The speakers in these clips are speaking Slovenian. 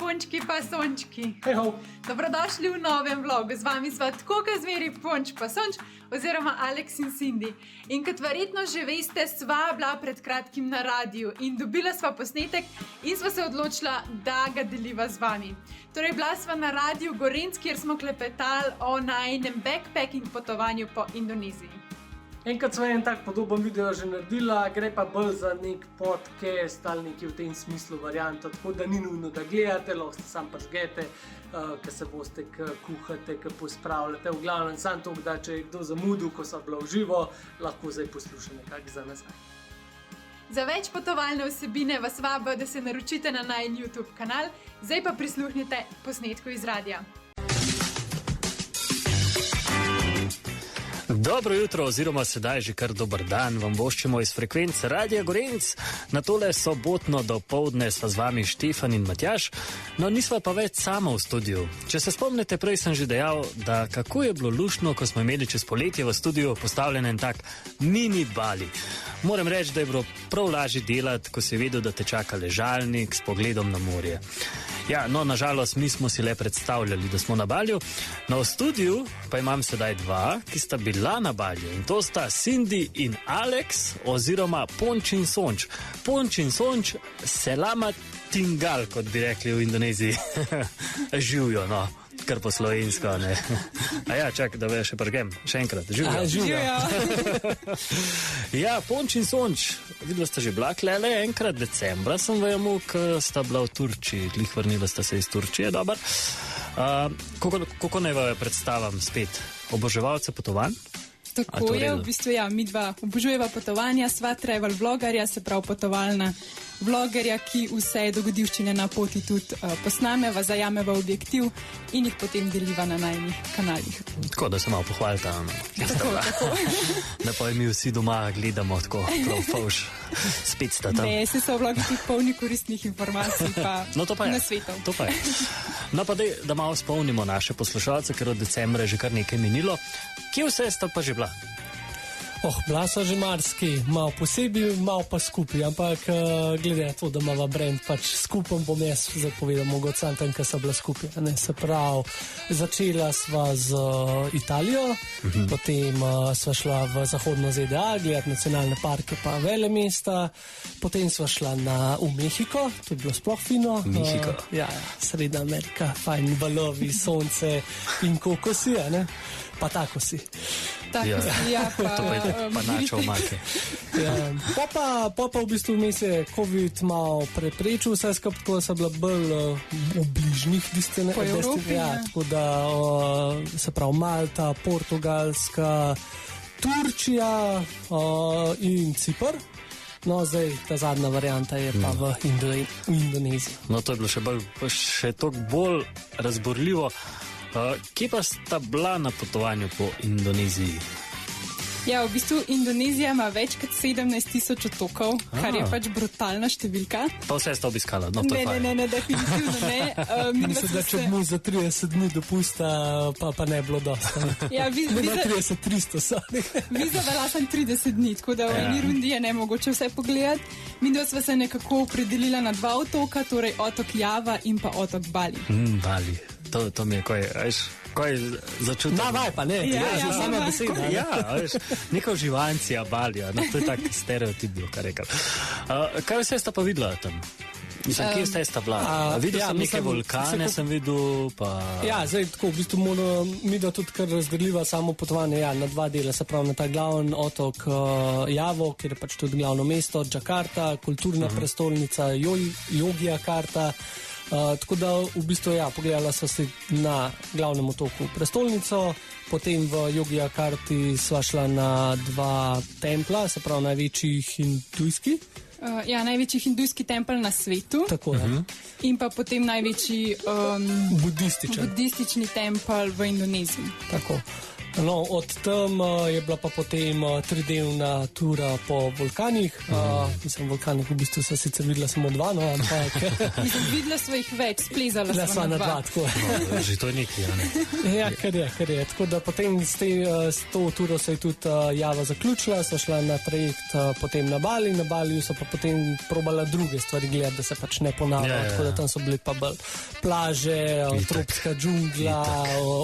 punčki pa sončki. Hejho. Dobrodošli v novem vlogu. Z vami sva tako kazmeri punč pa sonč oziroma Alex in Cindy. In kot verjetno že veste, sva bila pred kratkim na radiju in dobila sva posnetek in sva se odločila, da ga deliva z vami. Torej, bila sva na radiju Gorenc, kjer smo klepetali o najinem backpacking potovanju po Indoneziji. Enkrat sva en tak podoben video že naredila, gre pa bolj za nek podcast ali nekaj v tem smislu varianto, tako da ni nujno, da gledate, lahko se sam pažgete, ko se boste, ko kuhate, ko pospravljate. V glavnem sam to, da če je kdo zamudil, ko so bila v živo, lahko zdaj posluša nekako za nazaj. Za več potovalne vsebine vas vabim, da se naročite na najin YouTube kanal, zdaj pa prisluhnite posnetku iz radija. Dobro jutro oziroma sedaj že kar dober dan vam voščimo iz frekvence Radija Gorenc. Na tole sobotno dopoldne sva z vami Štefan in Matjaž, no nisva pa več sama v studiu. Če se spomnite, prej sem že dejal, da kako je bilo luštno, ko smo imeli čez poletje v studiu postavljen en tak mini Bali. Moram reči, da je bilo prav lažje delati, ko si vedel, da te čaka ležalnik s pogledom na morje. Ja, no, nažalost, mi smo si le predstavljali, da smo na Balju. No, v studiu pa imam sedaj dva, ki sta bila na Balju. In to sta Cindy in Alex, oziroma Ponč in Sonč. Ponč in Sonč, selamat tinggal, kot bi rekli v Indoneziji. Živjo, no, kar po slovensko, ne. A ja, čak, da ve še prgem. Še enkrat, živjo. Živjo. Ja, Ponč in Sonč, videla sta že bila klele, enkrat decembra sem vajemu, ko sta bila v Turčiji, glih vrnila sta se iz Turčije, dober. Kako naj vam predstavim spet? Oboževalce potovanj? Tako je, v bistvu ja, mi dva obožujeva potovanja, sva travel vlogarja, se pravi potovalna vlogarja, ki vse dogodivščine na poti tudi posnameva, zajameva objektiv in jih potem deliva na najnih kanalih. Tako, da se malo pohvalita. Tako. Da pa mi vsi doma gledamo tako, prav fauš, spet sta tam. Ne, se so vlogi tudi polni koristnih informacij pa, no, to pa je. Na svetov. To pa je. No pa da malo spomnimo naše poslušalce, ker od decembra je že kar nekaj minilo. Kje vse sta pa že bila? Bila so že marski, malo posebej, malo pa skupaj, ampak glede na to, da imava brand, pač skupaj bom jaz zapovedal, mogoče sam tam, ker so bila skupaj. Ne? Se pravi, začela sva z Italijo, potem sva šla v zahodno ZDA, gledati nacionalne parke pa vele mesta, potem sva šla v Mehiko, to je bilo sploh fino. Mehiko. Ja, Srednja Amerika, fajn valovi, sonce in kokosi, ne? Pa tako si. Tako si, ja, pa... To pa načo omake. Ja, pa v bistvu vmes je COVID malo preprečil, vse skupaj tako so bila bolj v bližnjih Po Evropi, ja, tako da se pravi Malta, Portugalska, Turčija in Cipr. No, zdaj ta zadnja varianta je pa v Indoneziji. No, to je bilo še toliko bolj razborljivo. Kje pa sta bila na potovanju po Indoneziji? Ja, v bistvu Indonezija ima več kot 17,000 otokov, kar je pač brutalna številka. Pa vse sta obiskala? No, Ne, definitivno ne. Mislim, da če bi za 30 dni dopusta, pa ne bilo dosta. Ja, na 30-300 so. Viza vela sem 30 dni, tako da v eni rundi je nemogoče vse pogledati. Midva sva se nekako opredelila na dva otoka, torej otok Java in pa otok Bali. Bali, to mi je kaj začutil. Na vaj pa ne, ja, sama beseda. Ja, veš, neka uživancija Balija, no, to je tak stereotip bil, kar rekel. Kaj vse sta pa videla tam? Mislim, kje vse sta bila? Videl sem neke vulkane, sem videl, pa... Ja, zdaj tako, v bistvu mi da tudi kar razdeljiva samo potovanje, ja, na dva dela, se pravi na ta glavni otok Javo, kjer je pač tudi glavno mesto, Džakarta, kulturna prestolnica Jogjakarta. Tako da v bistvu ja, pogledala so si na glavnem otoku prestolnico, potem v Jogjakarti sva šla na dva templa, se pravi največji hindujski. Ja, največji hindujski tempelj na svetu. Tako, ja. In pa potem največji budistični tempelj v Indoneziji. Tako. No, od tam je bila pa potem 3-delna tura po vulkanih. Mislim, vulkanih v bistvu so sicer videla samo 2, no, ampak... Videla sva jih več, splezala sva na 2. Tako. No, že to je nekaj, ne? Ja, kar je. Tako da potem s to turo se je tudi Java zaključila, so šla na trajekt potem na Bali. Na Baliju so pa potem probala druge stvari gledati, da se pač ne ponavlja. Tako da tam so bili pa bolj plaže, tropska džungla,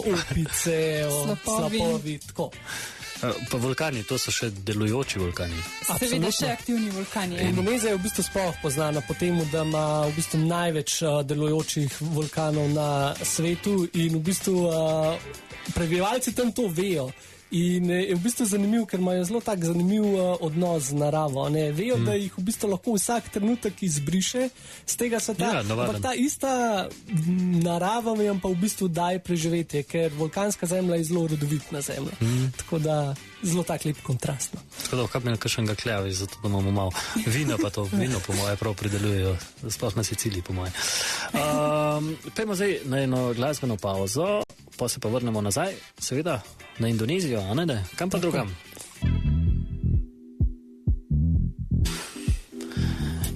opice, slapovi, tako. Pa vulkani, to so še delujoči vulkani. Seveda še aktivni vulkani. Indonezija je v bistvu sploh poznana po tem, da ima v bistvu največ delujočih vulkanov na svetu in v bistvu prebivalci tam to vejo. In je v bistvu zanimivo, ker imajo zelo tak zanimiv odnos z naravo. Ne? Vejo, da jih v bistvu lahko vsak trenutek izbriše z tega sveta. Ampak ta ista narava jim pa v bistvu daje preživetje, ker vulkanska zemlja je zelo rodovitna zemlja. Tako da zelo tak lep kontrast. No. Tako da vkapne kakšnega kljavi, zato da imamo malo vina, pa to vino po moje prav pridelujejo, sploh na Siciliji po moje. Pejmo zdaj na eno glasbeno pauzo, pa se pa vrnemo nazaj, seveda, na Indonezijo, a ne? Kam pa drugam?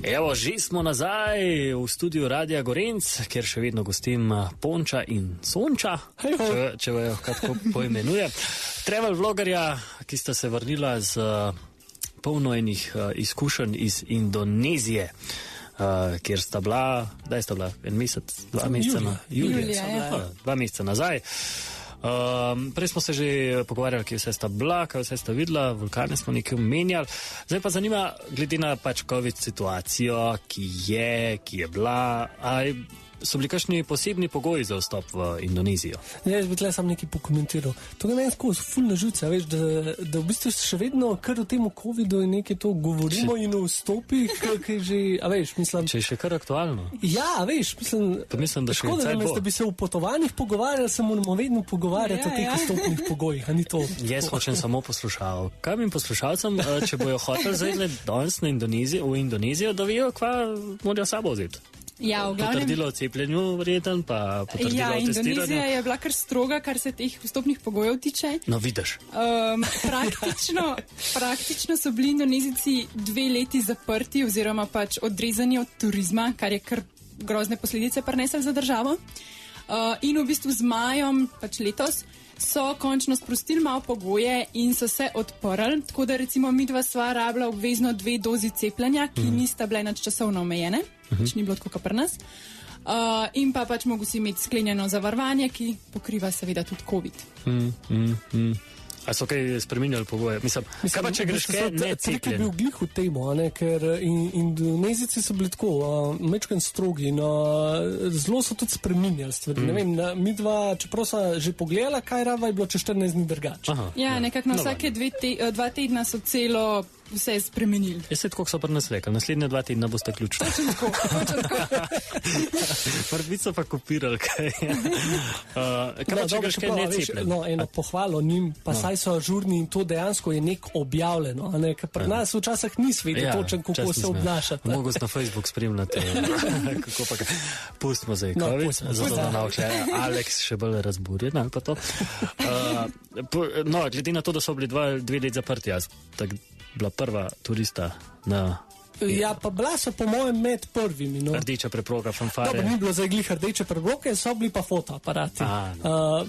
Evo, že smo nazaj v studiu Radia Gorenc, kjer še vedno gostim Ponča in Sonča, če jo kako poimenuje. Travel vlogerja, ki sta se vrnila z polno enih izkušenj iz Indonezije, kjer sta bila, kdaj sta bila, en mesec, 2 meseca, julija, 2 meseca nazaj. Prej smo se že pogovarjali, kje vse sta bila, kaj vse sta videla, vulkane smo nekaj omenjali. Zdaj pa zanima, glede na pač COVID situacijo, ki je bila, so bili kakšni posebni pogoji za vstop v Indonezijo? Jaz bi tle sam nekaj pokomentiral. To je meni skozi fulna žuca, veš, da v bistvu še vedno kar o tem COVID-u in nekaj to govorimo in o vstopih, kaj že, a veš, mislim... Če je še kar aktualno. Ja, veš, mislim, da še škoda, da bi se v potovanjih pogovarjali, se moramo vedno pogovarjati o teh vstopnih pogojih, a ni to... Jaz hočem samo poslušal. Kaj bi poslušalcem, če bojo hoteli zdaj danes v Indonezijo, da vejo, kva morajo sabo vzeti? Ja, v glavnem... Potrdilo o cepljenju vreden, pa potrdilo o testiranju. Indonezija je bila kar stroga, kar se teh vstopnih pogojev tiče. No, vidiš. Praktično so bili Indonezijci 2 leti zaprti oziroma pač odrezani od turizma, kar je kar grozne posledice prinesel za državo. In v bistvu z majom, pač letos, so končno sprostili malo pogoje in so se odprli, tako da recimo midva sva rabila obvezno 2 dozi cepljenja, ki nista bile nič časovno omejene, pač ni bilo tako kot pri nas. In pa pač mogo si imeti sklenjeno zavarovanje, ki pokriva seveda tudi COVID. A so kaj spreminjali pogoje? Mislim, kaj pa, če greš kaj necepljen? Tako je bil glih v temo, ker Indonezijci so bili tako, mečken strogi in zelo so tudi spreminjali stvari. Ne vem, mi dva, čeprav so že pogledala, kaj rava je bilo čez 14 dni drugače. Ja, nekako na vsake 2 tedna so celo vse spremenili. Jaz se tako so pri nas rekli, naslednje 2 tedna boste ključni. Točno tako. Prvico pa kopirali, kaj je. Kaj pa, če greš kaj necepljen? No, eno pohvalo njim, pa saj so ažurni in to dejansko je nek objavljeno, ker pri nas včasih nisi vedel točen, kako se obnašati. Mogo na Facebook spremljati, kako pa kaj. Pustimo zdaj COVID, zato da navkle Alex še bolj razburjen, ali pa to. No, glede na to, da so bili 2 leti zaprti, jaz tak bila prva turista na... Ja, pa bila so po mojem med prvimi. No. Rdeča preproga, fanfare. Dobro, ni bilo za glih rdeče preproge, so bili pa fotoaparati.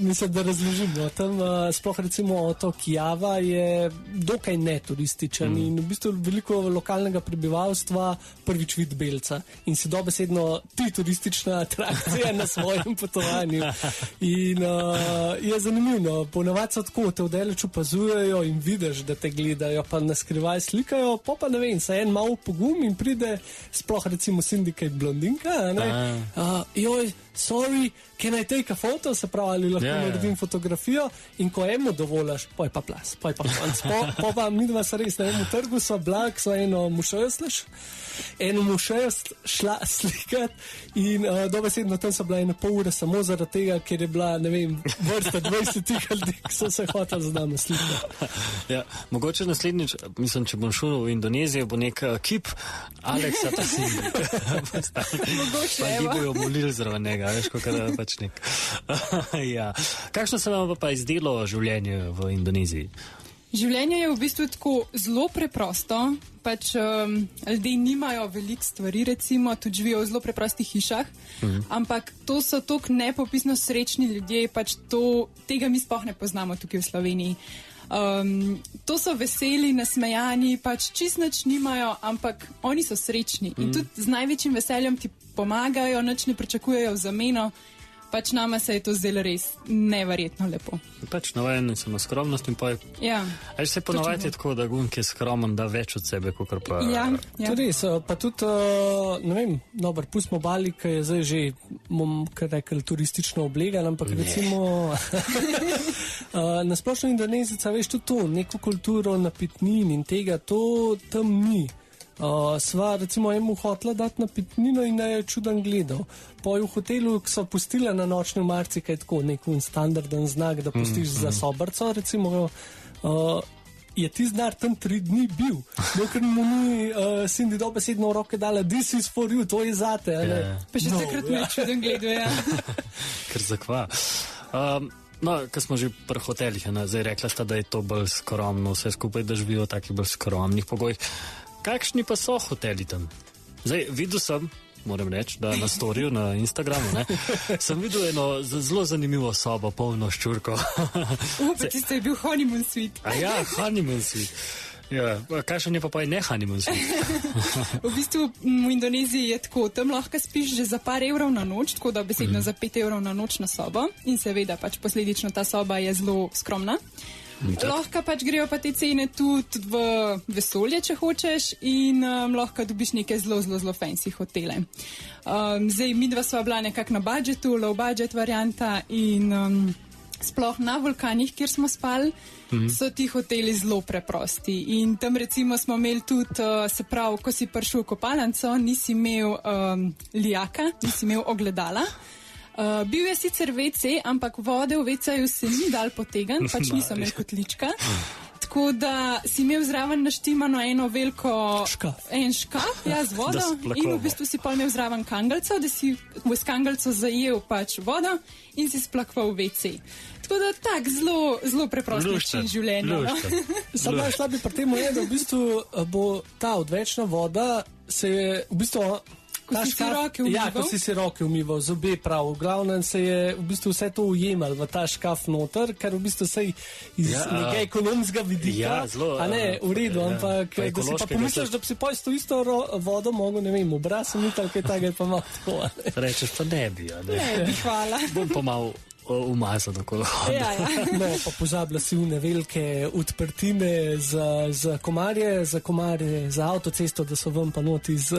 Mislim, da razložim. No. Tam sploh recimo otok Java je dokaj neturističen in v bistvu veliko lokalnega prebivalstva prvič vid belca in si dobesedno ti turistična atrakcija na svojem potovanju. In je zanimivo, ponavadi so tako, te vdaleč opazujejo in vidiš, da te gledajo, pa naskrivaj slikajo, pa ne vem, se en malo pogum in pride sploh recimo Syndicate blondinka, joj, sorry, can I take a photo, se pravi, ali lahko naredim fotografijo in ko eno dovolaš, poj pa plas, poj pa konc, po pa midva se res na enem trgu so blag, so eno mušejo šla slikat in dobesedno tam so bila 1,5 ure samo zaradi tega, ker je bila, ne vem, vrsta 20 ljudi, ki so se hoteli z nami slikati. Ja, mogoče naslednjič, mislim, če bom šel v Indonezijo, bo nek kip Aleksa Tasini. Mogoče, pa evo. Pa bojo molili zraven njega. ja, veš, kot je pač nek. Ja. Kakšno se vam pa izdelo življenje v Indoneziji? Življenje je v bistvu tako zelo preprosto, pač ljudje nimajo veliko stvari, recimo, tudi živijo v zelo preprostih hišah, ampak to so tako nepopisno srečni ljudje, pač tega mi sploh ne poznamo tukaj v Sloveniji. To so veseli, nasmejani, pač čist nič nimajo, ampak oni so srečni in tudi z največjim veseljem ti pomagajo, nič ne pričakujejo v zameno. Pač nama se je to zdelo res neverjetno lepo. Pač navajen sem na skromnost in pa je... Ja. Až se ponovati je tako, da Gun, ki je skromen, da več od sebe, kot pa... Ja. To res, pa tudi, ne vem, dobro, pustimo Bali, ki je zdaj že, bom kar rekel, turistično oblegan, ampak recimo... nasplošno Indonezica, veš, tudi to, neko kulturo napitnin in tega, to tam ni. Sva recimo emu hotla dati napitnino in je čuden gledal. Po v hotelu so pustila na nočni marci, kaj tako, nek standarden znak, da pustiš za sobrco, recimo, je ti znar tam 3 dni bil. Dokler mu ni Cindy dobesedno v roke dala, this is for you, to je zate. Pa še takrat me je čuden gledal, ja. Ker zakva. No, ko smo že pri hotelih, zdaj rekla sta, da je to bolj skromno, vse skupaj, da živijo v takih bolj skromnih pogojih. Kakšni pa so hoteli tam? Zdaj, videl sem, moram reči, da na storiju, na Instagramu, sem videl eno zelo zanimivo sobo, polno ščurko. Pa tisto je bil honeymoon suite. A ja, honeymoon suite. Ja, kakšen je pa je ne honeymoon suite? V bistvu v Indoneziji je tako, tam lahko spiš že za par evrov na noč, tako da besedno za 5 evrov na noč na sobo in seveda pač posledično ta soba je zelo skromna. Lahko pač grejo pa te cene tudi v vesolje, če hočeš, in lahko dobiš neke zelo fancy hotele. Zdaj, midva sva bila nekako na budžetu, low budget varianta in sploh na vulkanih, kjer smo spali, so ti hoteli zelo preprosti. In tam recimo smo imeli tudi, se pravi, ko si prišel v kopalnico, nisi imel lijaka, nisi imel ogledala. Bil je sicer WC, ampak vode v WC-ju se ni dal potegan, pač nisem imel kotlička. Tako da si imel zraven naštimano eno veliko škaf, ja, z vodo in v bistvu si pa imel zraven kangalco, da si v kangalco zajel pač vodo in si splakval WC. Tako da tak, zelo preprost način življenja. Samo najslabše pri tem je, da v bistvu bo ta odvečna voda se je v bistvu... Ko si si roke umival, zobe prav. V glavnem se je v bistvu vse to ujemal v ta škaf noter, kar v bistvu se iz nekaj ekonomskega vidika, a ne, v redu, ampak da si pa pomisliš, da bi si pojsto isto vodo mogel, ne vem, obraz umiti ali kaj takega, pa malo tako. Rečeš pa ne bi, a ne? Ne bi, hvala. Bom pa malo umazano okolo. Ja. No, pa pozabila si une velike odprtine za komarje, za avtocesto, da so vam pa noti iz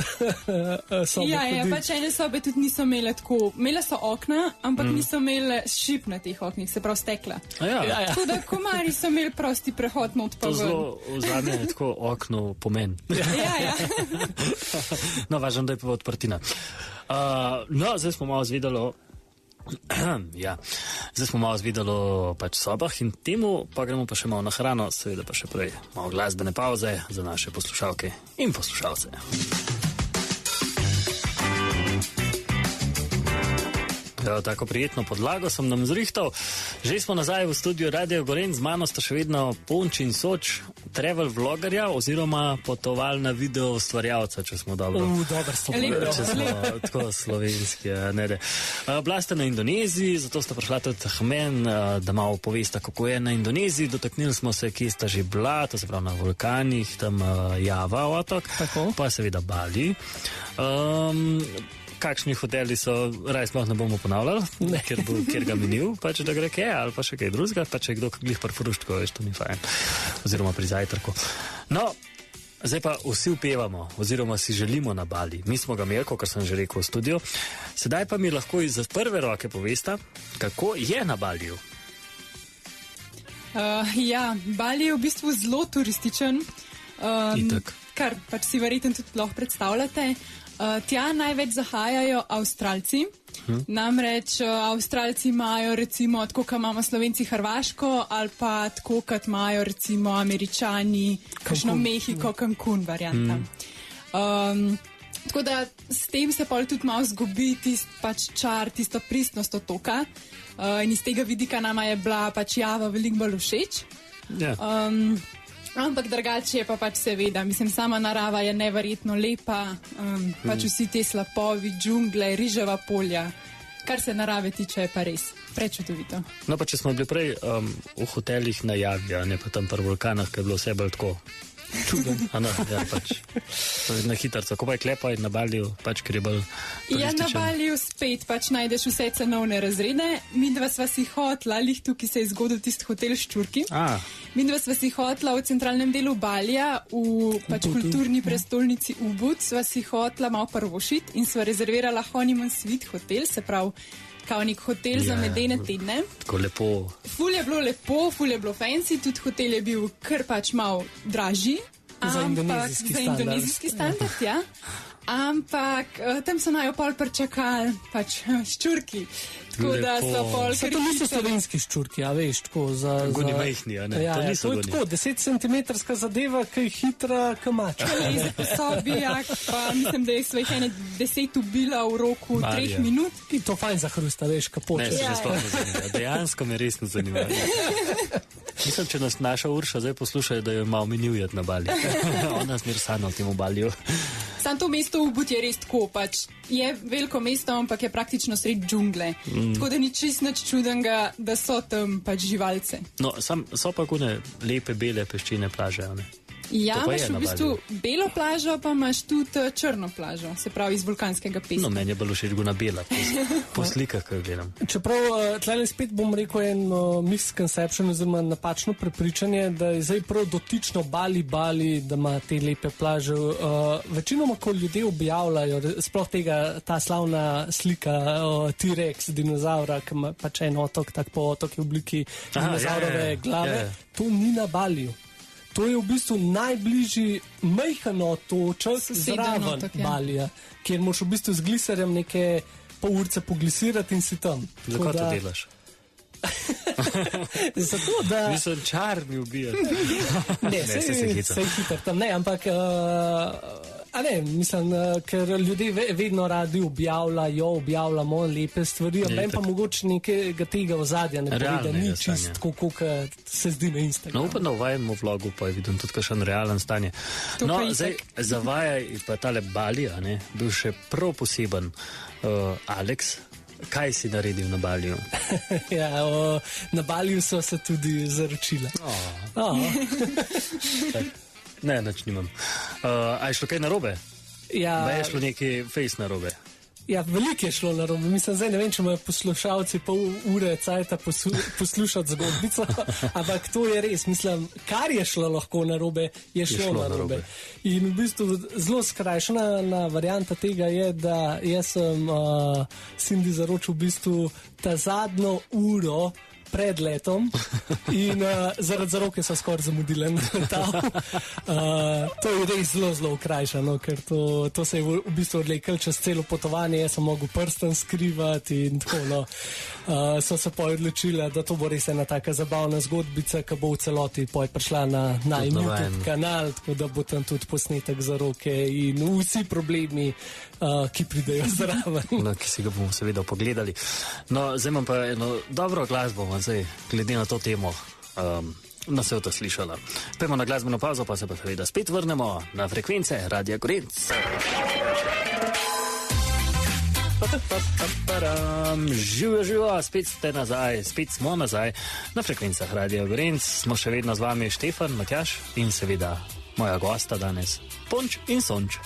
sobe. Ja, pač ene sobe tudi niso imele tako. Imele so okna, ampak niso imele šip na teh oknih, se prav stekla. Ja. Tako da komarji so imeli prosti prehod not pa ven. To zelo vzame tako okno pomen. Ja. No, važno, da je pa odprtina. No, zdaj smo malo zvedeli zdaj smo malo zvedeli o pač sobah in temu pa gremo pa še malo na hrano, seveda pa še prej malo glasbene pauze za naše poslušalke in poslušalce. Tako prijetno podlago sem nam zrihtal. Že smo nazaj v studiu Radio Gorenj, z mano sta še vedno Ponč in Soč, travel vlogerja oziroma potovalna video ustvarjalca, če smo dobro. Če smo tako slovenski. Bila ste na Indoneziji, zato sta prišla tudi Hmen, da malo povesta, kako je na Indoneziji. Dotaknili smo se, kje sta že bila, to se pravi na vulkanih, tam Java otok, pa seveda Bali. Kakšni hoteli so, raj sploh ne bomo ponavljali, ker ga minil, pač da gre kaj, ali pa še kaj drugega, pa če je kdo glih par fruštko, veš, to ni fajn, oziroma pri zajtrku. No, zdaj pa vsi upevamo, oziroma si želimo na Bali. Mi smo ga imeli, kot sem že rekel v studiu, sedaj pa mi lahko iz prve roke povesta, kako je na Baliju. Bali je v bistvu zelo turističen, kar pač si verjetno tudi lahko predstavljate. Tja največ zahajajo Avstralci, namreč Avstralci imajo recimo tako, kot imamo Slovenci Hrvaško, ali pa tako, kot imajo recimo Američani, kakšno Mehiko, Cancun varianta. Tako da s tem se pol tudi malo zgubi pač čar, tisto pristnost otoka. In iz tega vidika nama je bila pač Java veliko bolj všeč. Ja. Ampak drugače je pa pač seveda, mislim, sama narava je neverjetno lepa, pač vsi te slapovi, džungle, riževa polja, kar se narave tiče, je pa res prečudovito. No pa če smo bili prej v hotelih na Javi, a ne pa tam pri vulkanah, ker je bilo vse bolj tako čuden. Ja, pač na hitarco, ko pa je klepa in na Baliju, pač ker je bolj turističen. Ja, na Baliju spet pač najdeš vse cenovne razrede. Midva sva si hotla, lih tukaj se je zgodil tisti hotel Ščurki. Midva sva si hotla v centralnem delu Balija, v pač kulturni prestolnici Ubud, sva si hotla malo prvošit in sva rezervirala Honeymoon Suite hotel, se pravi, kao nek hotel za medene tedne. Tako lepo. Ful je bilo lepo, ful je bilo fancy, tudi hotel je bil kar pač malo dražji. Za indonezijski standard, ja. Ampak tam so najo pol pričakali pač ščurki. Tako da so pol kar... To niso slovenski ščurki, a veš, tako za... Goni mehni, a ne? Ja, to je tako, 10 centimetrska zadeva, ki je hitra, ki mačka. Leze po sobi, pa mislim, da je svojih 10 ubila v roku 3 minut. In to fajn za hrusta, veš, kapoče. Ne, se že sploh ne zanima. Dejansko me resno zanima. Mislim, če nas naša Urša zdaj poslušajo, da jo malo minjujet na Bali. Ona zmer sana v tem Baliju. Sam to mesto Ubud je res tako, pač je veliko mesto, ampak je praktično sred džungle. Tako da ni čist nič čudenga, da so tam pač živalce. No, so pa kune lepe, bele peščine plaže, ne? Ja, imaš v bistvu belo plažo, pa imaš tudi črno plažo, se pravi iz vulkanskega peska. No, meni je bolj všeč guna bela, po slikah, ko jo gledam. Čeprav tlele spet bom rekel en misconception oziroma napačno prepričanje, da je zdaj prav dotično Bali, da ima te lepe plaže. Večinoma, ko ljudje objavljajo, sploh ta slavna slika T-Rex, dinozaura, ki ima pač en otok, tak po otoki v obliki dinozaurove glave, to ni na Baliju. To je v bistvu najbližji majhen otoček zraven Balija, kjer moraš v bistvu z gliserjem neke pol urce poglisirati in si tam. Zakaj to delaš? Zato, da... Mislim, čar mi ubija. Ne, se hitro tam, ne, ampak... mislim, ker ljudje vedno radi objavljamo lepe stvari, ampak pa mogoče nekega tega ozadja ne bo, da ni čist tako, kot se zdi na Instagramu. No, upam, da v vajem vlogu pa vidim tudi kakšen realen stanje. No, zdaj, za vaje pa tale Bali, ne, bil še prav poseben Alex. Kaj si naredil na Baliju? Ja, na Baliju so se tudi zaročila. Ne, nič nimam. A je šlo kaj narobe? Ja. Da je šlo nekaj fejs narobe? Ja, veliko je šlo narobe. Mislim, zdaj ne vem, če imajo poslušalci pol ure cajta poslušati zgodbico, ampak to je res. Mislim, kar je šlo lahko narobe, je šlo narobe. In v bistvu zelo skrajšana varianta tega je, da jaz sem Cindy zaročil v bistvu ta zadnjo uro pred letom in zaradi zaroke so skoraj zamudili na letal. To je res zelo, zelo krajšano, ker to se je v bistvu odlekel čez celo potovanje, jaz sem mogel prsten skrivati in tako, no. So se pa odločili, da to bo res ena taka zabavna zgodbica, ki bo v celoti prišla na YouTube kanal, tako da bo tam tudi posnetek zaroke in vsi problemi, ki pridejo zraven. No, ki si ga bomo seveda pogledali. No, zdaj imam pa eno dobro glasbo, zdaj, glede na to temo, na vse to slišala. Pejmo na glasbeno pauzo, pa se pa seveda spet vrnemo na frekvence Radia Gorenc. Živijo, spet ste nazaj, spet smo nazaj na frekvencah Radia Gorenc. Smo še vedno z vami Štefan, Matjaž in seveda moja gosta danes, Ponč in Sonč.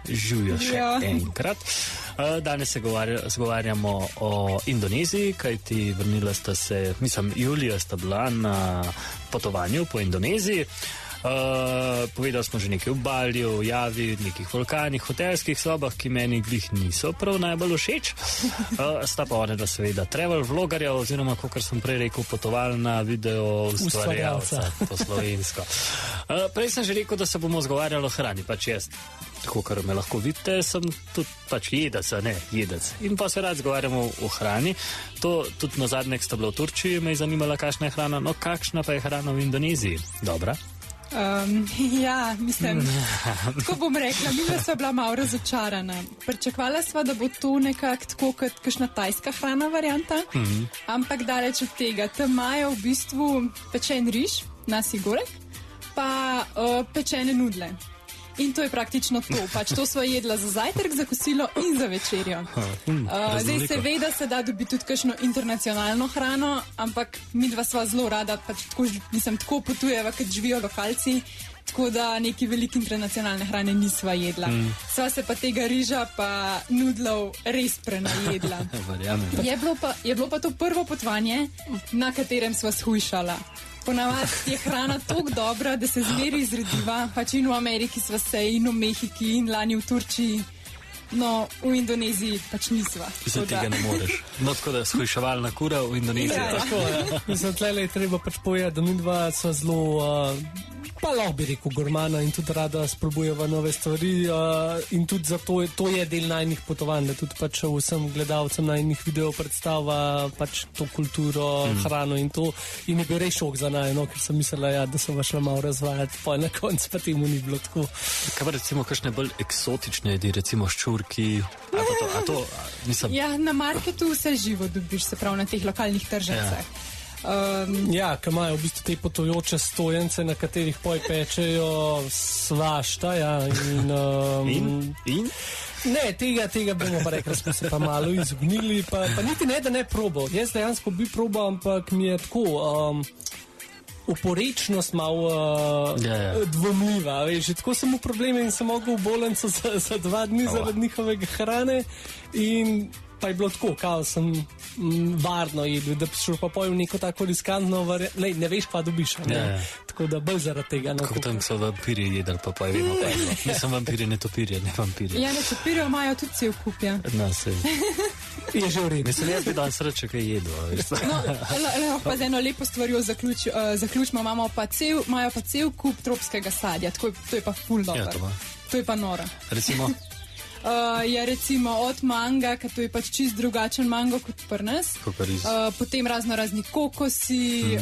Živijo še enkrat. Danes se govarjamo o Indoneziji, kajti vrnila sta se, mislim, julija sta bila na potovanju po Indoneziji. Povedali smo že nekaj v Baliju, v Javi, nekih vulkanih, hotelskih sobah, ki meni glih niso prav najbolj všeč. Sta pa one da seveda travel vlogarja oziroma, kot sem prej rekel, potovalna video ustvarjalca po slovensko. Prej sem že rekel, da se bomo zgovarjali o hrani, pač jaz. Tako, kar me lahko vidite, sem tudi pač jedec, a ne jedec. In pa se rad zgovarjamo o hrani. To tudi na zadnjek sta bila v Turčiji, me je zanimala, kakšna je hrana. No, kakšna pa je hrana v Indoneziji? Dobra. Ja, mislim, tako bom rekla, mi smo bila malo razočarana. Pričakvala sva, da bo to nekako tako kot kakšna tajska hrana varianta, ampak daleč od tega. Tam imajo v bistvu pečen riž, nasi gorek, pa pečene nudle. In to je praktično to. Pač to sva jedla za zajtrk, za kosilo in za večerjo. Zdaj seveda se da dobiti tudi kakšno internacionalno hrano, ampak mi dva sva zelo rada, pač tako potujeva, kot živijo lokalci, tako da neki veliki internacionalne hrane nisva jedla. Sva se pa tega riža pa nudlov res prenajedla. Je bilo pa to prvo potovanje, na katerem sva shujšala. Ponavadi je hrana tako dobra, da se zmeri izrediva, pač in v Ameriki sva se, in v Mehiki, in lani v Turčiji, no v Indoneziji pač nisva. Zdaj tega ne moreš. No tako da shujševalna kura v Indoneziji. Ja, tako je. Mislim, tlele je treba pač povedati, da mi dva sva zelo, pa lahko bi rekel, gurmana in tudi rada sprobujeva nove stvari in tudi zato to je del najnih potovanj, da tudi pač vsem gledalcem najnih video predstava pač to kulturo, hrano in to. In je bil res šok za naj, no, ker sem mislila, ja, da so šla malo razvajati, pa na koncu pa temu ni bilo tako. Kaj pa recimo kakšne bolj eksotične jedi, recimo ščurki? Mislim... Ja, na marketu vse živo dobiš, se pravi na teh lokalnih tržnicah. Ja, ki imajo v bistvu te potujoče stojence, na katerih poj pečejo svašta, ja, In? Ne, tega bomo pa rekli, smo se pa malo izognili, pa niti ne, da ne probal. Jaz dejansko bi probal, ampak mi je tako oporečnost malo dvomljiva, veš, tako sem v probleme in sem mogel v bolnico za 2 dni zaradi njihovega hrane in pa je bilo tako, kao sem varno jedel, da bi šel pa pojem neko tako riskantno varianto, ne veš, kva dobiš, ne? Tako da bolj zaradi tega. Kako tam so vampiri jedli, pa je vedno padlo. Nisem vampiri, ne topirje, ne vampiri. Ja, ne topirje imajo tudi cel kup, ja. No, sej. Je že v redu. Mislim, jaz bi danes reče, kaj jedo. No, pa z eno lepo stvarjo zaključimo, imajo pa cel kup tropskega sadja, to je pa ful dobro. Ja, to je pa noro. Recimo? Je recimo od manga, ker to je pač čist drugačen mango kot pri nas. Potem razni kokosi,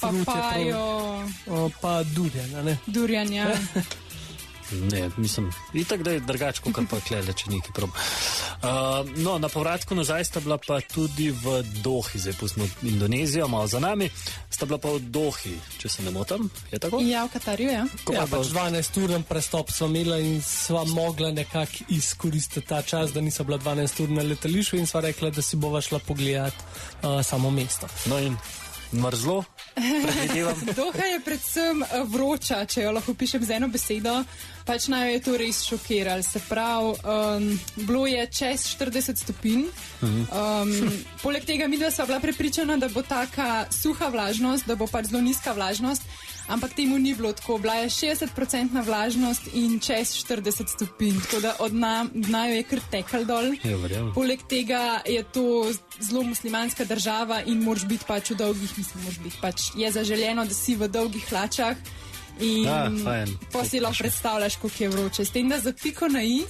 papajo, pa durjan, ne? Durjan, ja. Ne, mislim, itak da je drugačko, kar pa klele, če nekaj prob. No, na povratku nazaj sta bila pa tudi v Dohi, zdaj pustimo Indonezijo, malo za nami, sta bila pa v Dohi, če se ne motam, je tako? Ja, v Katarju, ja. Ja, pač 12-uren prestop sva imela in sva mogla nekako izkoristiti ta čas, da nisva bila 12 ur na letališču in sva rekla, da si bova šla pogledati samo mesto. No in mrzlo? Doha je predvsem vroča, če jo lahko pišem z eno besedo, pač naj je to res šokiralo. Se pravi, bilo je čez 40 stopinj. Poleg tega midva sva bila prepričana, da bo taka suha vlažnost, da bo pač zelo nizka vlažnost, ampak temu ni bilo tako. Bila je 60% vlažnost in čez 40 stopinj, tako da od dna jo je kar tekal dol. Poleg tega je to zelo muslimanska država in moraš biti pač v dolgih, pač je zaželjeno, da si v dolgih hlačah in pa si lahko predstavljaš, koliko je vroče. S tem, da za piko na i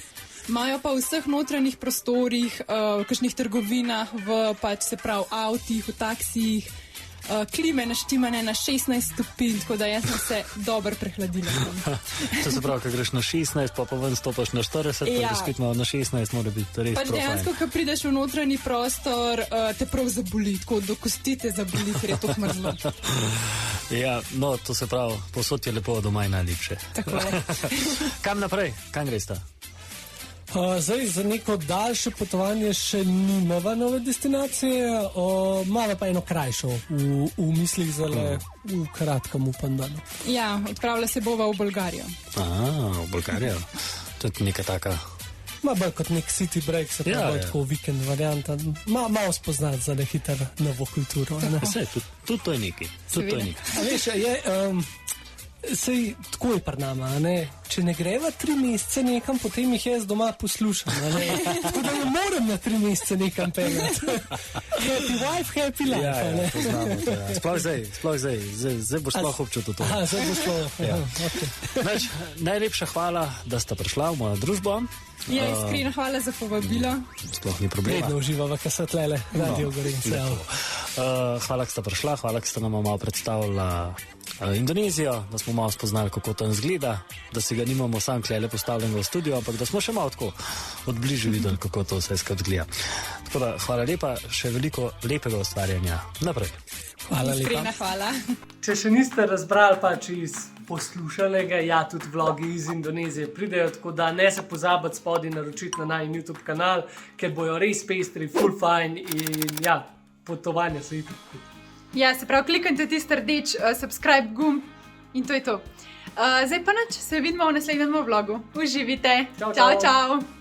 imajo pa v vseh notranjih prostorih, v kakšnih trgovinah, v pač se pravi avtih, v taksijih, klime naštimane na 16 stopinj, tako da jaz sem se dobro prehladila. To se pravi, ko greš na 16, pa ven stopaš na 40, pa spet malo na 16, mora biti res pač dejansko, ko prideš v notranji prostor, te prav zaboli, tako do kosti te zaboli, ker je to mrzlo. Ja, no, to se pravi, posod je lepo, doma je najlepše. Tako je. Kam naprej? Kam greš ta? Zdaj za neko daljše potovanje še nimava nove destinacije, malo pa eno krajšo v mislih zale v kratkem upandanu. Ja, odpravlja se bova v Bolgarijo. V Bolgarijo? To je neka taka... Bolj kot nek city break, se pravi tako vikend varianta. Malo spoznati za nehiter novo kulturo. Tudi to je nekaj. Veš, sej tako je pri nama, ne? Če ne greva 3 mesece nekam, potem jih jaz doma poslušam, ne? Tako da ne morem na 3 mesece nekam peljati. Happy wife, happy life, ne? Ja, poznamo to, ja. Sploh zdaj boš sploh občutil to. Zdaj boš sploh, okay. Najlepša hvala, da sta prišla v mojo družbo. Ja, iskrena hvala za povabilo. Sploh ni problema. Vedno uživava, kaj so tlele, Radio Gorenc. Hvala, da sta prišla, hvala, da sta nama malo predstavila Indonezijo, da smo malo spoznali, kako tam izgleda, da si ga nimamo sam klele postavljenega v studio, ampak da smo še malo tako odbližje videli, kako to vse skupaj izgleda. Tako da hvala lepa, še veliko lepega ustvarjanja naprej. Hvala lepa. Iskrena hvala. Če še niste razbrali pač iz poslušanega, ja, tudi vlogi iz Indonezije pridejo, tako da ne se pozabiti spodaj naročiti na najin YouTube kanal, ker bojo res pestri, full fine in ja, potovanja so itak. Ja, se pravi, kliknite tisti rdeč subscribe gumb in to je to. Zdaj pa nič, se vidimo v naslednjem vlogu. Uživite. Čau, Čau, čau. čau.